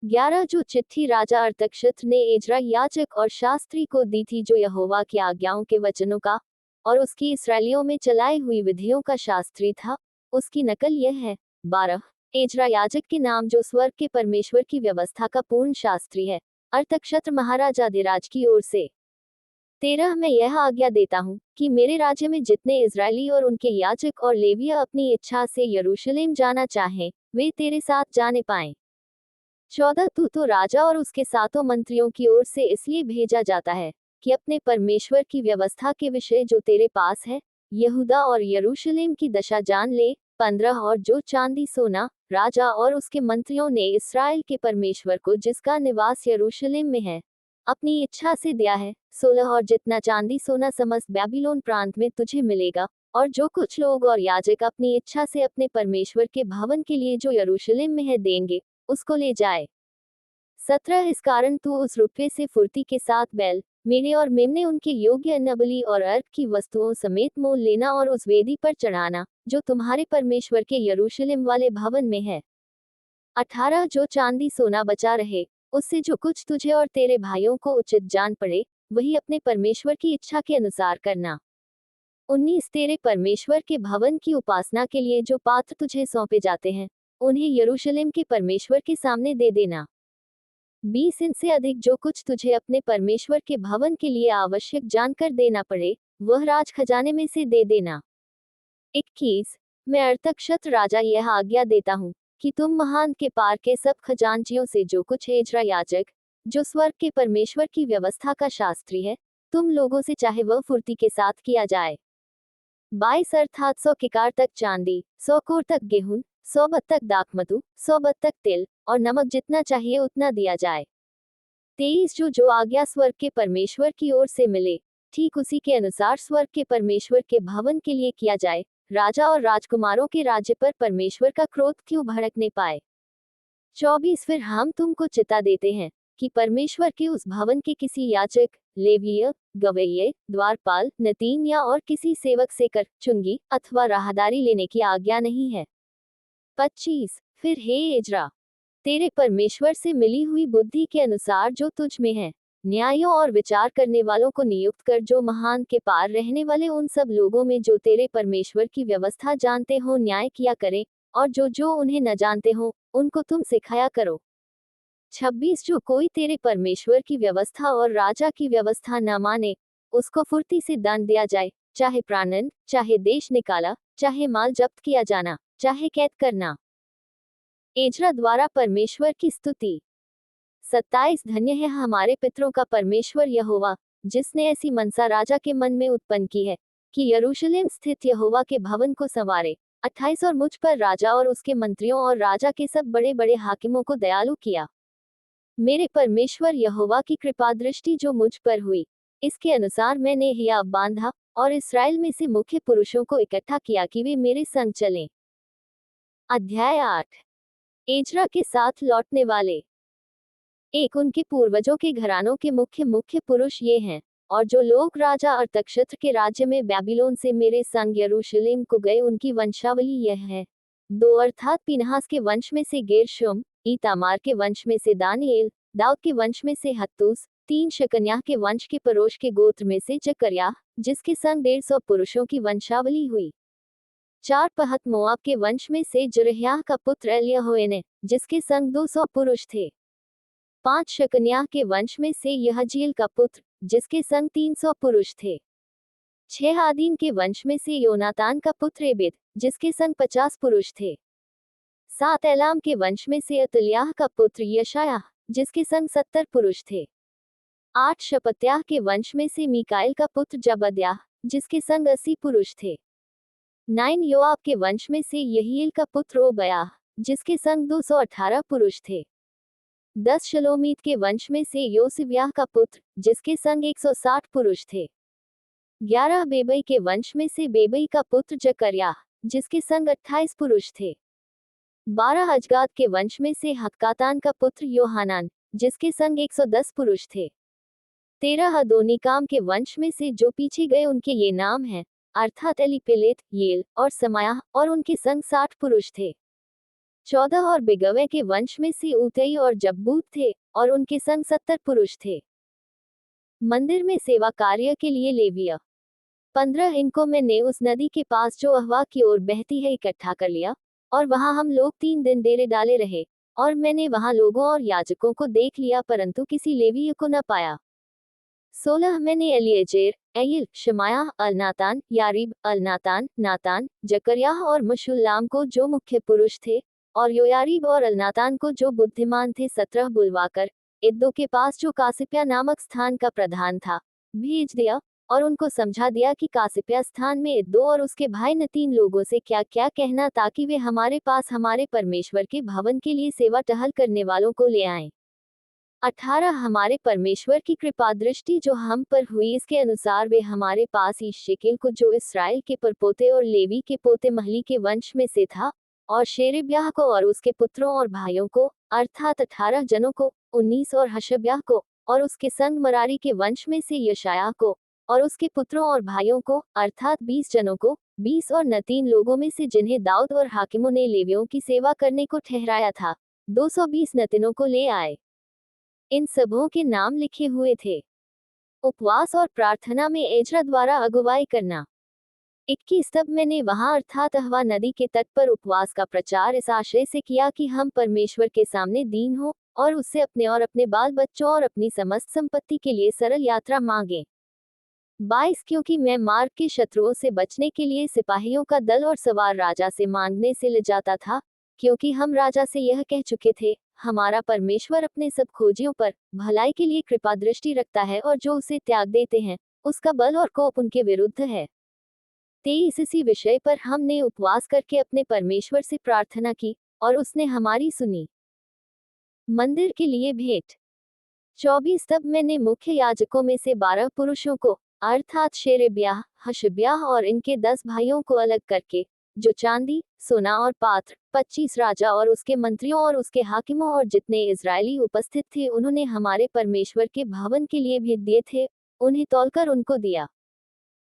11 जो चिट्ठी राजा अर्तक्षत्र ने एजरा याजक और शास्त्री को दी थी जो यहोवा की आज्ञाओं के वचनों का और उसकी इसराइलियों में चलाई हुई विधियों का शास्त्री था, उसकी नकल यह है। 12 एजरा याजक के नाम जो स्वर्ग के परमेश्वर की व्यवस्था का पूर्ण शास्त्री है, अर्तक्षत्र महाराजा अधिराज की ओर से। 13 मैं यह आज्ञा देता हूँ कि मेरे राज्य में जितने इजरायली और उनके याजक और लेवीय अपनी इच्छा से यरूशलेम जाना चाहें, वे तेरे साथ जाने पाएं। 14 तू तो राजा और उसके सातों मंत्रियों की ओर से इसलिए भेजा जाता है कि अपने परमेश्वर की व्यवस्था के विषय जो तेरे पास है, यहूदा और यरूशलेम की दशा जान ले। 15 और जो चांदी सोना राजा और उसके मंत्रियों ने इसराइल के परमेश्वर को जिसका निवास यरूशलेम में है, अपनी इच्छा से दिया है, 16 और जितना चांदी सोना समस्त बैबीलोन प्रांत में तुझे मिलेगा, और जो कुछ लोग और याजक अपनी इच्छा से अपने परमेश्वर के भवन के लिए जो यरूशलेम में है देंगे, उसको ले जाए। 17 इस कारण तू उस रुपये से फुर्ती के साथ बैल, मेढ़े और मेमने उनके योग्य अन्नबलि और अर्घ की वस्तुओं समेत मोल लेना और उस वेदी पर चढ़ाना जो तुम्हारे परमेश्वर के यरूशलेम वाले भवन में है। 18 जो चांदी सोना बचा रहे, उससे जो कुछ तुझे और तेरे भाइयों को उचित जान पड़े, वही अपने परमेश्वर की इच्छा के अनुसार करना। 19 तेरे परमेश्वर के भवन की उपासना के लिए जो पात्र तुझे सौंपे जाते हैं, उन्हें यरूशलेम के परमेश्वर के सामने दे देना। 20 इनसे अधिक जो कुछ तुझे अपने परमेश्वर के भवन के लिए आवश्यक जानकर देना पड़े, वह राज खजाने में से दे देना। 21 मैं अर्थक्षत्र राजा यह आज्ञा देता हूँ कि तुम महान के पार के सब खजांचियों से जो कुछ एजरा याजक, जो स्वर्ग के परमेश्वर की व्यवस्था का शास्त्री है, तुम लोगों से चाहे वह फुर्ती के साथ किया जाए। 22 अर्थात 100 किकार तक चांदी, 100 कोर तक गेहूं, 100 बत्तख दाखमधु, 100 बत्तख तिल और नमक जितना चाहिए उतना दिया जाए। 23 जो आज्ञा स्वर्ग के परमेश्वर की ओर से मिले, ठीक उसी के अनुसार स्वर्ग के परमेश्वर के भवन के लिए किया जाए, राजा और राजकुमारों के राज्य पर परमेश्वर का क्रोध क्यों भड़कने पाए। 24 फिर हम तुमको चिता देते हैं कि परमेश्वर के उस भवन के किसी याजक, लेवीय, गवैये, द्वारपाल, नतीन या और किसी सेवक से कर, चुंगी अथवा राहदारी लेने की आज्ञा नहीं है। 25 फिर हे एजरा, तेरे परमेश्वर से मिली हुई बुद्धि के अनुसार जो तुझ में है, न्यायों और विचार करने वालों को नियुक्त कर, जो महान के पार रहने वाले उन सब लोगों में जो तेरे परमेश्वर की व्यवस्था जानते हो न्याय किया करे, और जो उन्हें न जानते हो उनको तुम सिखाया करो। 26 जो कोई तेरे परमेश्वर की व्यवस्था और राजा की व्यवस्था न माने, उसको फुर्ती से दंड दिया जाए, चाहे प्राणदंड, चाहे देश निकाला, चाहे माल जब्त किया जाना, चाहे कैद करना। एजरा द्वारा परमेश्वर की स्तुति। 27 धन्य है हमारे पितरों का परमेश्वर यहोवा, जिसने ऐसी मनसा राजा के मन में उत्पन्न की है कि यरूशलेम स्थित यहोवा के भवन को संवारे। 28 और मुझ पर राजा और उसके मंत्रियों और राजा के सब बड़े बड़े हाकिमों को दयालु किया। मेरे परमेश्वर यहोवा की कृपा दृष्टि जो मुझ पर हुई, इसके अनुसार मैंने हियाव बांधा और इसराइल में से मुख्य पुरुषों को इकट्ठा किया कि वे मेरे संग चलें। अध्याय 8 एजरा के साथ लौटने वाले। एक उनके पूर्वजों के घरानों के मुख्य पुरुष ये हैं, और जो लोग राजा अर्थक्षेत्र के राज्य में बैबीलोन से मेरे संग यरूशलेम को गए उनकी वंशावली यह है। 2 अर्थात पिनहास के वंश में से गेर्शोम, ईतामार के वंश में से दानिएल, दाऊद के वंश में से हत्तूस, 3 शकन्याह के वंश के परोश के गोत्र में से जकर्याह, जिसके संग 150 पुरुषों की वंशावली हुई। 4 पहत मोआब के वंश में से जरह्याह का पुत्र एल्यहोएने, जिसके संग 200 पुरुष थे। 5 शकन्याह के वंश में से यहजीएल का पुत्र, जिसके संग 300 पुरुष थे। 6 आदीन के वंश में से योनातान का पुत्र एबेद, जिसके संग 50 पुरुष थे। 7 एलाम के वंश में से अतल्याह का पुत्र यशायाह, जिसके संग 70 पुरुष थे। 8 शपत्याह के वंश में से मीकाएल का पुत्र जबद्याह, जिसके संग 80 पुरुष थे। 9 योआब के वंश में से यहीएल का पुत्र ओबयाह, जिसके संग 218 पुरुष थे। 10 शलोमीत के वंश में से योसिव्याह का पुत्र, जिसके संग 160 पुरुष थे। 11 बेबई के वंश में से बेबई का पुत्र जकर्याह, जिसके संग 28 पुरुष थे। 12 अजगाद के वंश में से हक्कातान का पुत्र योहानान, जिसके संग 110 पुरुष थे। 13 अदोनिकाम के वंश में से जो पीछे गए उनके ये नाम हैं, अर्थात एलीपेलेत, येल और समायाह, और उनके संग 60 पुरुष थे। 14 और बिगवे के वंश में से ऊतई और जब्बूत थे, और उनके संग 70 पुरुष थे। मंदिर में सेवा कार्य के लिए लेविया। 15 इनको मैंने उस नदी के पास जो अहवा की ओर बहती है इकट्ठा कर लिया, और वहां हम लोग 3 दिन डेरे डाले रहे, और मैंने वहां लोगों और याजकों को देख लिया परंतु किसी लेवीय को न पाया। 16 में ने एलिएजेर, एयल, शमायाह अल-नातान, यारीब अल-नातान, नातान, जकरयाह और मशुल्लाम को जो मुख्य पुरुष थे, और योयारीब और अल-नातान को जो बुद्धिमान थे 17 बुलवाकर इद्दो के पास जो कासिप्या नामक स्थान का प्रधान था, भेज दिया, और उनको समझा दिया कि कासिप्या स्थान में इद्दो और उसके भाई न 3 लोगों से क्या क्या कहना ताकि वे हमारे पास हमारे परमेश्वर के भवन के लिए सेवा टहल करने वालों को ले आएं। 18 हमारे परमेश्वर की कृपा दृष्टि जो हम पर हुई इसके अनुसार वे हमारे पास इस शेकेल को जो इसराइल के परपोते और लेवी के पोते महली के वंश में से था, और शेरेब्याह को और उसके पुत्रों और भाइयों को, अर्थात 18 जनों को, 19 और हशब्याह को, और उसके संग मरारी के वंश में से यशायाह को, और उसके पुत्रों और भाइयों को, अर्थात 20 जनों को, 20 और न 3 लोगों में से जिन्हें दाऊद और हाकिमों ने लेवियों की सेवा करने को ठहराया था, 220 नतिनों को ले आए। इन सबों के नाम लिखे हुए थे। उपवास और प्रार्थना में एजरा द्वारा अगुवाई करना। 21 तब मैंने वहां अर्थात अहवा नदी के तट पर उपवास का प्रचार इस आशय से किया कि हम परमेश्वर के सामने दीन हो और उससे अपने और अपने बाल बच्चों और अपनी समस्त संपत्ति के लिए सरल यात्रा मांगे। 22 क्योंकि मैं मार्ग के शत्रुओं से बचने के लिए सिपाहियों का दल और सवार राजा से मांगने से ले जाता था, क्योंकि हम राजा से यह कह चुके थे, हमारा परमेश्वर अपने सब खोजियों पर भलाई के लिए कृपा दृष्टि रखता है और जो उसे त्याग देते हैं उसका बल और कोप उनके विरुद्ध है। 23 इसी विषय पर हमने उपवास करके अपने परमेश्वर से प्रार्थना की और उसने हमारी सुनी। मंदिर के लिए भेंट। 24 तब मैंने मुख्य याजकों में से 12 पुरुषों को, अर्थात शेरेब्याह, हशब्याह और इनके 10 भाइयों को अलग करके, जो चांदी, सोना और पात्र, 25 राजा और उसके मंत्रियों और उसके हाकिमों और जितने इजरायली उपस्थित थे उन्होंने हमारे परमेश्वर के भवन के लिए भेज दिए थे, उन्हें तौलकर उनको दिया।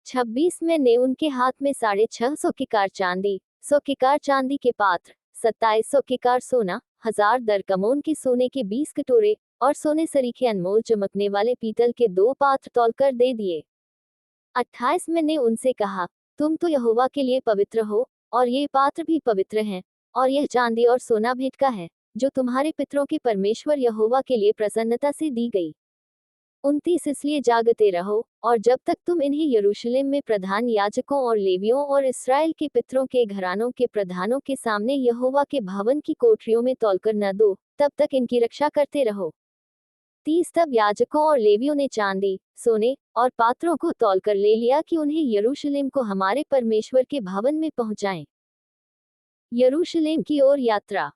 26 में ने उनके हाथ में 650 किकार चांदी, 100 किकार चांदी के पात्र, 2700 किकार सोना, 1000 दरकमोन के सोने के 20 कटोरे, और सोने सरीखे अनमोल चमकने वाले पीतल के 2 पात्र तौलकर दे दिए। 28 में ने उनसे कहा, तुम तो यहोवा के लिए पवित्र हो, और ये पात्र भी पवित्र हैं, और यह चांदी और सोना भेंट का है, जो तुम्हारे पितरों के परमेश्वर यहोवा के लिए प्रसन्नता से दी गई। 29 इसलिए जागते रहो, और जब तक तुम इन्हें यरूशलेम में प्रधान याजकों और लेवियों और इसराइल के पितरों के घरानों के प्रधानों के सामने यहोवा के भवन की कोठरियों में तौलकर न दो, तब तक इनकी रक्षा करते रहो। 30 तब याजकों और लेवियों ने चांदी, सोने और पात्रों को तौलकर ले लिया कि उन्हें यरूशलेम को हमारे परमेश्वर के भवन में पहुंचाएं। यरूशलेम की ओर यात्रा।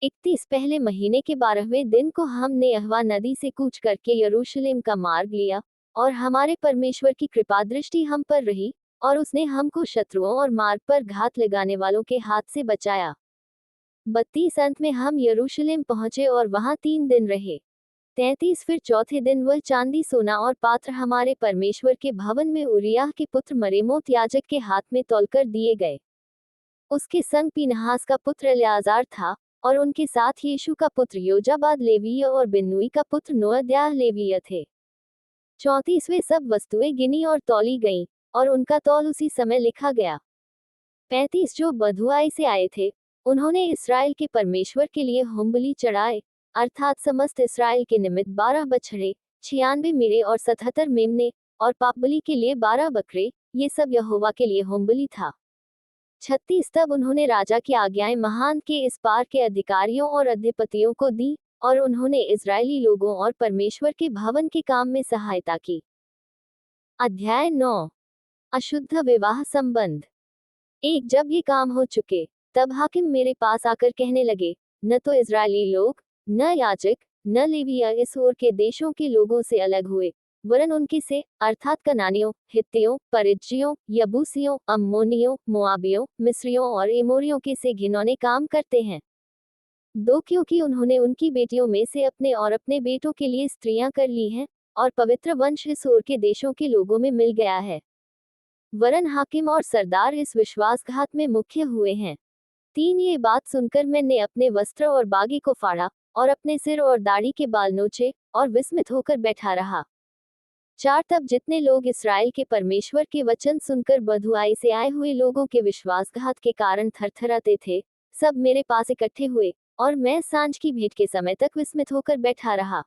31 पहले महीने के 12वें दिन को हमने अहवा नदी से कूच करके यरूशलेम का मार्ग लिया, और हमारे परमेश्वर की कृपा दृष्टि हम पर रही, और उसने हमको शत्रुओं और मार्ग पर घात लगाने वालों के हाथ से बचाया। 32 अंत में हम यरूशलेम पहुंचे और वहां 3 दिन रहे। 33 फिर चौथे दिन वह चांदी, सोना और पात्र हमारे परमेश्वर के भवन में उरिय्याह के पुत्र मरेमोत याजक के हाथ में तौलकर दिए गए। उसके संग पीनहास का पुत्र एल्याजार था, और उनके साथ यीशु का पुत्र योजाबाद लेवीय और बिन्नुई का पुत्र नोअद्याह लेवीय थे। 34 वे सब वस्तुएं गिनी और तौली गईं, और उनका तौल उसी समय लिखा गया। 35 जो बधुआई से आए थे, उन्होंने इसराइल के परमेश्वर के लिए होमबलि चढ़ाए, अर्थात समस्त इसराइल के निमित्त 12 बछड़े, 96 मेढ़े और 77 मेमने, और पापबलि के लिए 12 बकरे, ये सब यहोवा के लिए होमबलि था। 36 तब उन्होंने राजा की आज्ञाएं महान के इस पार के अधिकारियों और अधिपतियों को दी, और उन्होंने इजरायली लोगों और परमेश्वर के भवन के काम में सहायता की। अध्याय 9। अशुद्ध विवाह संबंध। 1 जब ये काम हो चुके, तब हाकिम मेरे पास आकर कहने लगे, न तो इजरायली लोग, न याजक, न लेवीय इस ओर के देशों के लोगों से अलग हुए, वरन उनके से, अर्थात कनानियों, हित्तियों, परिज्जियों, यबूसियों, अम्मोनियों, मोआबियों, मिस्रियों और एमोरियों के से घिनौने काम करते हैं। 2 क्योंकि उन्होंने उनकी बेटियों में से अपने और अपने बेटों के लिए स्त्रियां कर ली हैं, और पवित्र वंश इस ओर के देशों के लोगों में मिल गया है। वरन हाकिम और सरदार इस विश्वासघात में मुख्य हुए हैं। 3 ये बात सुनकर मैंने अपने वस्त्र और बागी को फाड़ा, और अपने सिर और दाढ़ी के बाल नोचे, और विस्मित होकर बैठा रहा। 4 तब जितने लोग इसराइल के परमेश्वर के वचन सुनकर बधुआई से आए हुए लोगों के विश्वासघात के कारण थरथराते थे, सब मेरे पास इकट्ठे हुए, और मैं सांझ की भेंट के समय तक विस्मित होकर बैठा रहा।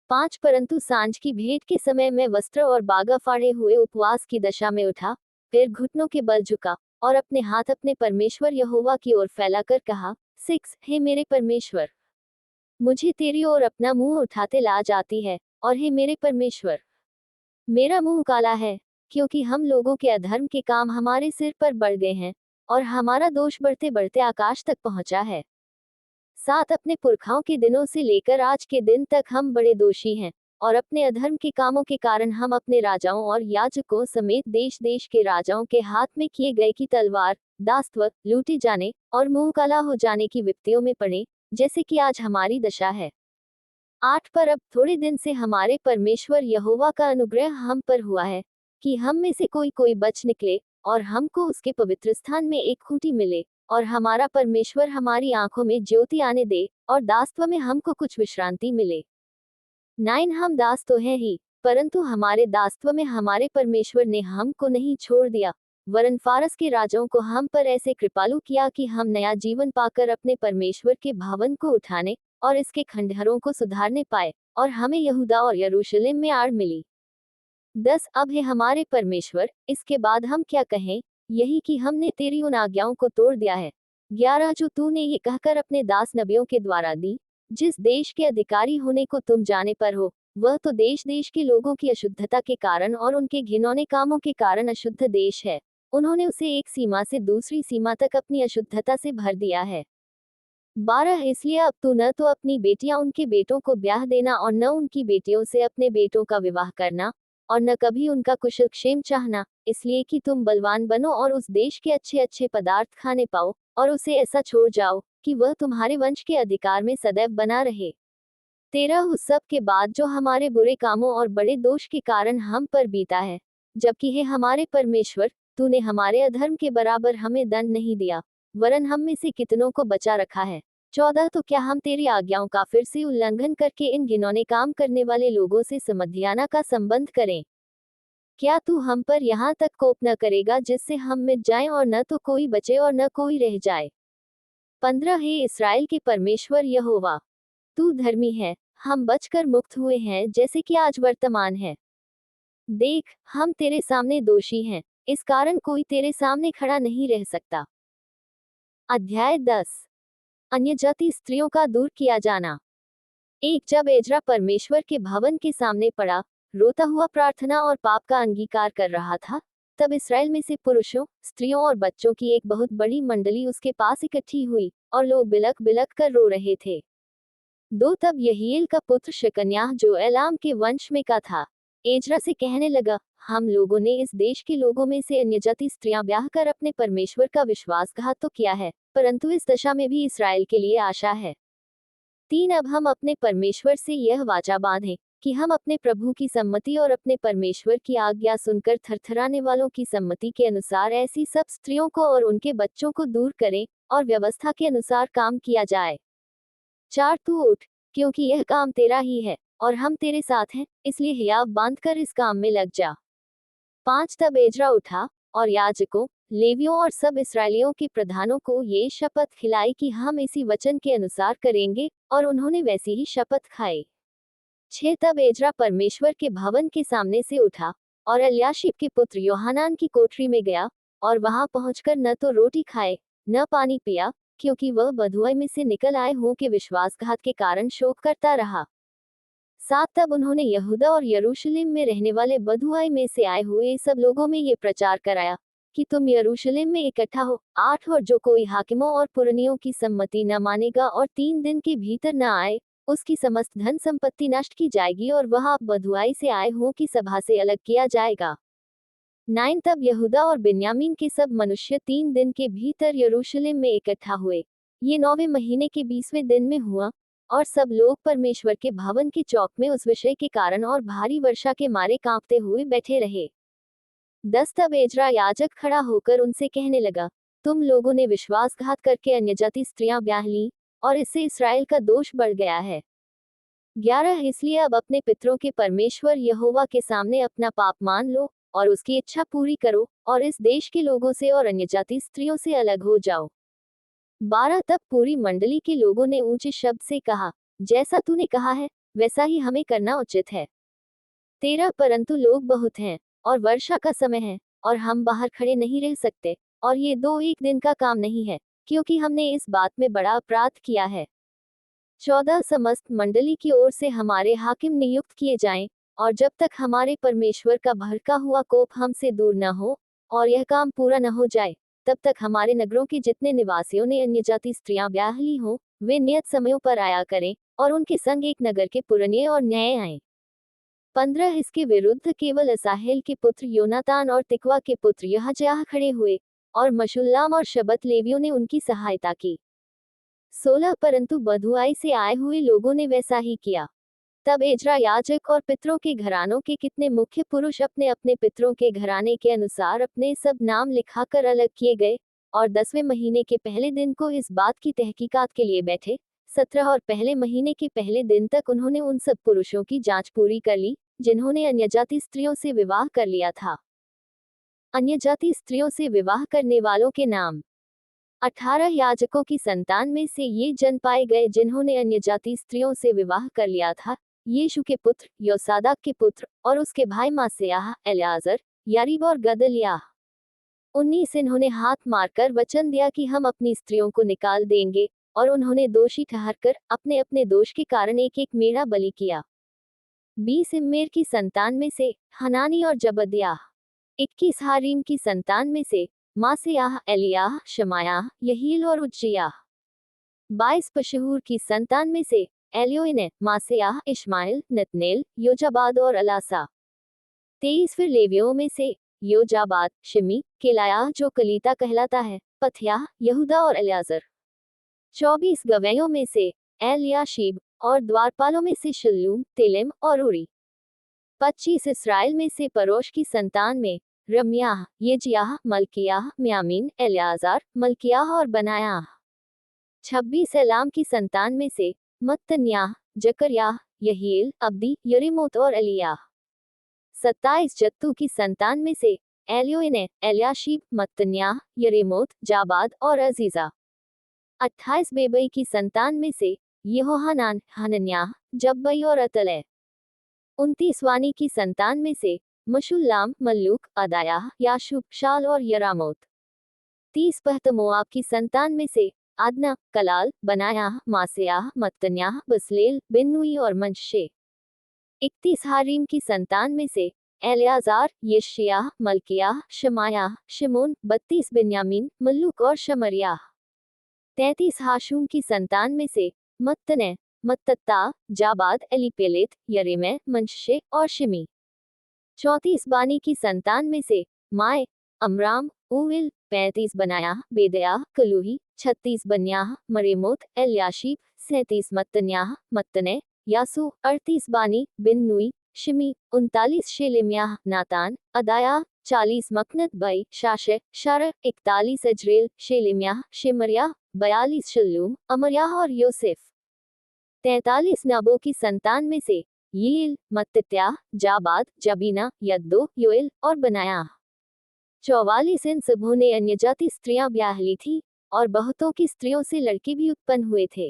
5 परंतु सांझ की भेंट के समय मैं वस्त्र और बागा फाड़े हुए उपवास की दशा में उठा, फिर घुटनों के बल झुका और अपने हाथ अपने परमेश्वर यहोवा की ओर फैलाकर कहा, 6 हे मेरे परमेश्वर, मुझे तेरी ओर अपना मुंह उठाते लाज आती है, और हे मेरे परमेश्वर, मेरा मुंह काला है, क्योंकि हम लोगों के अधर्म के काम हमारे सिर पर बढ़ गए हैं, और हमारा दोष बढ़ते बढ़ते आकाश तक पहुंचा है। 7 अपने पुरखाओं के दिनों से लेकर आज के दिन तक हम बड़े दोषी हैं, और अपने अधर्म के कामों के कारण हम अपने राजाओं और याजकों समेत देश देश के राजाओं के हाथ में किए गए की तलवार, दासत्व, लूटे जाने और मुंह काला हो जाने की विपत्तियों में पड़े, जैसे कि आज हमारी दशा है। 8 पर अब थोड़े दिन से हमारे परमेश्वर यहोवा का अनुग्रह हम पर हुआ है, कि हम में से कोई कोई बच निकले, और हमको उसके पवित्र स्थान में एक खूंटी मिले, और हमारा परमेश्वर हमारी आंखों में ज्योति आने दे, और दासत्व में हमको कुछ विश्रांति मिले। 9 हम दास तो हैं ही, परंतु हमारे दासत्व में हमारे परमेश्वर ने हमको नहीं छोड़ दिया, वरन फारस के राजाओं को हम पर ऐसे कृपालु किया कि हम नया जीवन पाकर अपने परमेश्वर के भवन को उठाने और इसके खंडहरों को सुधारने पाए, और हमें यहूदा और यरूशलेम में आड़ मिली। 10 अब है हमारे परमेश्वर, इसके बाद हम क्या कहें, यही कि हमने तेरी उन आज्ञाओं को तोड़ दिया है। 11 जो तूने ये कहकर अपने दास नबियों के द्वारा दी, जिस देश के अधिकारी होने को तुम जाने पर हो, वह तो देश देश के लोगों की अशुद्धता के कारण और उनके घिनौने कामों के कारण अशुद्ध देश है। उन्होंने उसे एक सीमा से दूसरी सीमा तक अपनी अशुद्धता से भर दिया है। 12 इसलिए अब तू न तो अपनी बेटियां उनके बेटों को ब्याह देना और न उनकी बेटियों से अपने बेटों का विवाह करना, और न कभी उनका कुशल क्षेम चाहना, इसलिए कि तुम बलवान बनो और उस देश के अच्छे अच्छे पदार्थ खाने पाओ, और उसे ऐसा छोड़ जाओ कि वह तुम्हारे वंश के अधिकार में सदैव बना रहे। 13 उस सब के बाद जो हमारे बुरे कामों और बड़े दोष के कारण हम पर बीता है, जबकि हे हमारे परमेश्वर, तूने हमारे अधर्म के बराबर हमें दंड नहीं दिया, वरन हम में से कितनों को बचा रखा है। 14 तो क्या हम तेरी आज्ञाओं का फिर से उल्लंघन करके इन घिनौने काम करने वाले लोगों से समधियाना का संबंध करें? क्या तू हम पर यहाँ तक कोप न करेगा जिससे हम मिट जाएं और न तो कोई बचे और न कोई रह जाए? 15 हे इस्राएल के परमेश्वर यहोवा, तू धर्मी है, हम बचकर मुक्त हुए हैं जैसे कि आज वर्तमान है। देख, हम तेरे सामने दोषी हैं, इस कारण कोई तेरे सामने खड़ा नहीं रह सकता। अध्याय 10 अन्यजाति स्त्रियों का दूर किया जाना। एक जब एजरा परमेश्वर के भवन के सामने पड़ा, रोता हुआ प्रार्थना और पाप का अंगीकार कर रहा था, तब इस्राएल में से पुरुषों, स्त्रियों और बच्चों की एक बहुत बड़ी मंडली उसके पास इकट्ठी हुई, और लोग बिलक बिलक कर रो रहे थे। 2 तब यहीएल का पुत्र शकन्याह जो एलाम के वंश में का था, एजरा से कहने लगा, हम लोगों ने इस देश के लोगों में से अन्यजाति स्त्रियां ब्याह कर अपने परमेश्वर का विश्वासघात तो किया है, परंतु इस दशा में भी इस्राएल के लिए आशा है। 3 अब हम अपने परमेश्वर से यह वाचा बांधें कि हम अपने प्रभु की सम्मति और अपने परमेश्वर की आज्ञा सुनकर थरथराने वालों की सम्मति के अनुसार ऐसी सब स्त्रियों को और उनके बच्चों को दूर करें, और व्यवस्था के अनुसार काम किया जाए। 4 तू उठ, क्योंकि यह काम तेरा ही है, और हम तेरे साथ हैं, इसलिए हियाव बांधकर इस काम में लग जा। 5 तब एजरा उठा, और याजकों, लेवियों और सब इस्राएलियों के प्रधानों को ये शपथ खिलाई कि हम इसी वचन के अनुसार करेंगे, और उन्होंने वैसी ही शपथ खाई। 6 तब एजरा परमेश्वर के भवन के सामने से उठा, और एल्याशीब के पुत्र योहानान की कोठरी में गया, और वहां पहुंचकर न तो रोटी खाए, न पानी पिया, क्योंकि वह बधुआई में से निकल आए हों के विश्वासघात के कारण शोक करता रहा। 7 तब उन्होंने यहूदा और यरूशलेम में रहने वाले बधुआई में से आए हुए सब लोगों में ये प्रचार कराया कि तुम यरूशलेम में इकट्ठा हो। 8 और जो कोई हाकिमों और पुरनियों की सम्मति न मानेगा और 3 दिन के भीतर न आए, उसकी समस्त धन संपत्ति नष्ट की जाएगी, और वह आप बधुआई से आए हों की सभा से अलग किया जाएगा। 9 तब यहूदा और बिन्यामीन के सब मनुष्य 3 दिन के भीतर यरूशलेम में इकट्ठा हुए। ये 9वें महीने के 20वें दिन में हुआ, और सब लोग परमेश्वर के भवन के चौक में उस विषय के कारण और भारी वर्षा के मारे कांपते हुए बैठे रहे। 10 तब एजरा याजक खड़ा होकर उनसे कहने लगा, तुम लोगों ने विश्वासघात करके अन्यजाति स्त्रियां ब्याह ली, और इससे इसराइल का दोष बढ़ गया है। 11 इसलिए अब अपने पितरों के परमेश्वर यहोवा के सामने अपना पाप मान लो, और उसकी इच्छा पूरी करो, और इस देश के लोगों से और अन्यजाति स्त्रियों से अलग हो जाओ। 12 तब पूरी मंडली के लोगों ने ऊंचे शब्द से कहा, जैसा तूने कहा है, वैसा ही हमें करना उचित है। 13 परंतु लोग बहुत हैं और वर्षा का समय है और हम बाहर खड़े नहीं रह सकते और ये 2-1 दिन का काम नहीं है, क्योंकि हमने इस बात में बड़ा अपराध किया है। 14 समस्त मंडली की ओर से हमारे हाकिम नियुक्त किए जाएं और जब तक हमारे परमेश्वर का भड़का हुआ कोप हमसे दूर न हो और यह काम पूरा न हो जाए, तब तक हमारे नगरों के जितने निवासियों ने अन्य जाति स्त्रियां ब्याह ली हों, वे नियत समयों पर आया करें और उनके संग एक नगर के पुरनिये और न्याय आए। 15 इसके विरुद्ध केवल असाहेल के पुत्र योनातान और तिकवा के पुत्र यहजयाह खड़े हुए और मशुल्लाम और शबत लेवियों ने उनकी सहायता की। 16 परंतु बधुआई से आए हुए लोगों ने वैसा ही किया। तब एजरा याजक और पितरों के घरानों के कितने मुख्य पुरुष अपने अपने पितरों के घराने के अनुसार अपने सब नाम लिखाकर अलग किए गए और 10वें महीने के पहले दिन को इस बात की तहकीकात के लिए बैठे। 17 और पहले महीने के पहले दिन तक उन्होंने उन सब पुरुषों की जांच पूरी कर ली जिन्होंने अन्यजाति स्त्रियों से विवाह कर लिया था। अन्यजाति स्त्रियों से विवाह करने वालों के नाम। 18 याजकों की संतान में से ये जन पाए गए जिन्होंने अन्यजाति स्त्रियों से विवाह कर लिया था। यीशु के पुत्र, योसादाक के पुत्र और उसके भाई मासेयाह, एलियाजर, यारीब और गदलियाह। 19 इन्होंने हाथ मारकर वचन दिया कि हम अपनी स्त्रियों को निकाल देंगे और उन्होंने दोषी ठहरकर अपने अपने दोष के कारण एक एक मेढ़ा बलि किया। 20 इम्मेर की संतान में से हनानी और जबद्याह। 21 हारीम की संतान में से मासेयाह, एलियाह, शमायाह, यहील और उज्जियाह। 22 पशहूर की संतान में से एलियोइने, मासेयाह, इश्माइल, नतनेल, योजाबाद और अलासा। 23 फिर लेवियों में से योजाबाद, शिमी, केलायाह जो कलीता कहलाता है, पथयाह, यहूदा और एलियाजर। 24 गवैयों में से एलियाशीब और द्वारपालों में से शल्लूम, तेलिम और उरी। 25 इसराइल में से परोश की संतान में रम्याह, येजियाह, मल्कियाह, म्यामीन, एलियाजार, मल्कियाह और बनायाह। 26 एलाम की संतान में से मत्तन्याह, जकरयाह, यहील, अब्दी, यरीमोत और एलियाह। 27 जत्तू की संतान में से एलियोइने, एलियाशीब, मत्तन्याह, यरीमोत, जाबाद और अजीजा। 28 बेबई की संतान में से यहोहानान, हनन्याह, जब्बई और अतलै। 29 वानी की संतान में से मशुल्लाम, मल्लूक, अदायाह, याशुब, शाल और यरामोत। 30 पहतमोआब की संतान में से आदना, कलाल, बनायाह, मासेयाह, मत्तन्याह, बसलेल, बिन्नुई और मनशे। 31 हारीम की संतान में से एलियाजार, यशियाह, मल्कियाह, शमायाह, शिमोन, 32 बिन्यामीन, मल्लूक और शमरियाह। 33 हाशूम की संतान में से मत्तने, मत्तत्ता, जाबाद, एलीपेलेत, यरेमै, मनशे और शिमी। 34 बानी की संतान में से माए, अमराम, ऊविल, 35 बनायाह, बेदयाह, कलूही, 36 बन्याह, मरेमोत, एलियाशीब, 37 मत्तन्याह, मत्तने, यासू, 38 बानी, बिन्नुई, शिमी, 39 शेलेम्याह, नातान, अदायाह, 40 मकनत बई, शाशे, शार, 41 अजरेल, शेलेम्याह, शेमरियाह, 42 शल्लूम, अमरयाह और योसेफ। 43 नबो की संतान में से यील, मत्तित्याह, जाबाद, जबीना, यद्दो, योएल और बनायाह। 44 इन सबों ने अन्यजाति स्त्रियां ब्याह ली थी और बहुतों की स्त्रियों से लड़के भी उत्पन्न हुए थे।